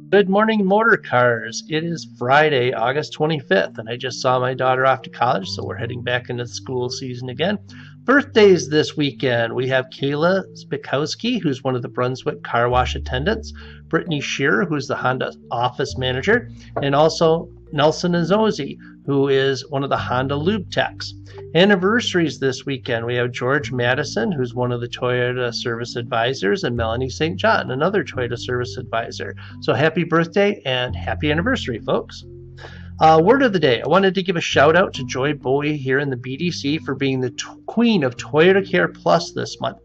Good morning, motor cars. It is Friday, August 25th, and I just saw my daughter off to college, so we're heading back into the school season again. Birthdays this weekend. We have Kayla Spikowski, who's one of the Brunswick car wash attendants, Brittany Shearer, who's the Honda office manager, and also Nelson Azozi, who is one of the Honda lube techs. Anniversaries this weekend. We have George Madison, who's one of the Toyota service advisors, and Melanie St. John, another Toyota service advisor. So happy birthday and happy anniversary, folks. Word of the day. I wanted to give a shout out to Joy Bowie here in the BDC for being the queen of Toyota Care Plus this month.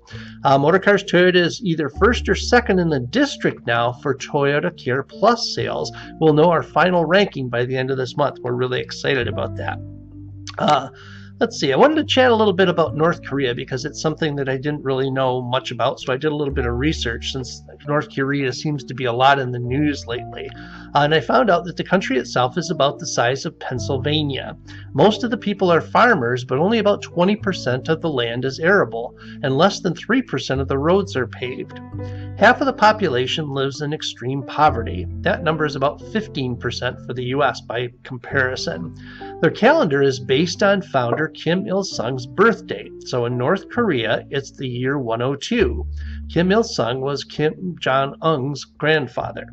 Motorcars Toyota is either first or second in the district now for Toyota Care Plus sales. We'll know our final ranking by the end of this month. We're really excited about that. Let's see, I wanted to chat a little bit about North Korea because it's something that I didn't really know much about, so I did a little bit of research since North Korea seems to be a lot in the news lately. And I found out that the country itself is about the size of Pennsylvania. Most of the people are farmers, but only about 20% of the land is arable, and less than 3% of the roads are paved. Half of the population lives in extreme poverty. That number is about 15% for the U.S. by comparison. Their calendar is based on founder Kim Il-sung's birth date. So in North Korea, it's the year 102. Kim Il-sung was Kim Jong-un's grandfather.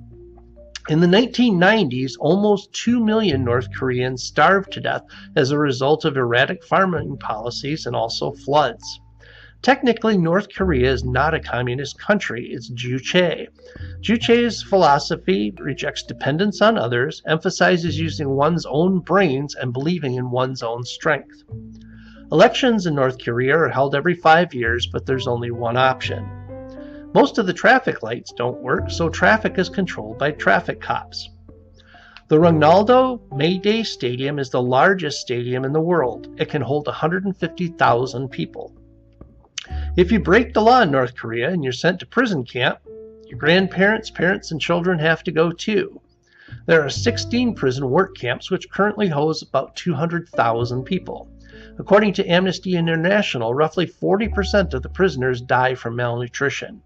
In the 1990s, almost 2 million North Koreans starved to death as a result of erratic farming policies and also floods. Technically, North Korea is not a communist country, it's Juche. Juche's philosophy rejects dependence on others, emphasizes using one's own brains, and believing in one's own strength. Elections in North Korea are held every 5 years, but there's only one option. Most of the traffic lights don't work, so traffic is controlled by traffic cops. The Ronaldo Mayday Stadium is the largest stadium in the world. It can hold 150,000 people. If you break the law in North Korea and you're sent to prison camp, your grandparents, parents, and children have to go too. There are 16 prison work camps which currently house about 200,000 people. According to Amnesty International, roughly 40% of the prisoners die from malnutrition.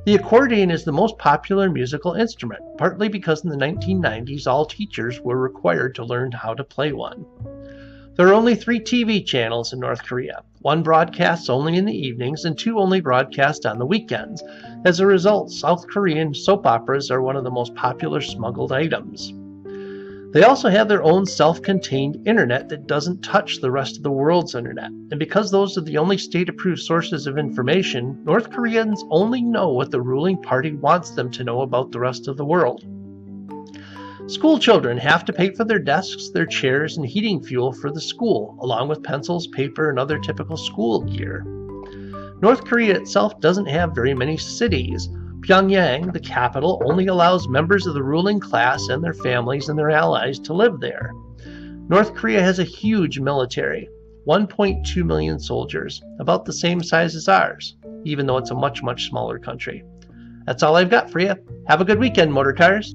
The accordion is the most popular musical instrument, partly because in the 1990s all teachers were required to learn how to play one. There are only 3 TV channels in North Korea. 1 broadcasts only in the evenings and 2 only broadcast on the weekends. As a result, South Korean soap operas are one of the most popular smuggled items. They also have their own self-contained internet that doesn't touch the rest of the world's internet. And because those are the only state-approved sources of information, North Koreans only know what the ruling party wants them to know about the rest of the world. School children have to pay for their desks, their chairs, and heating fuel for the school, along with pencils, paper, and other typical school gear. North Korea itself doesn't have very many cities. Pyongyang, the capital, only allows members of the ruling class and their families and their allies to live there. North Korea has a huge military, 1.2 million soldiers, about the same size as ours, even though it's a much, much smaller country. That's all I've got for you. Have a good weekend, motor cars.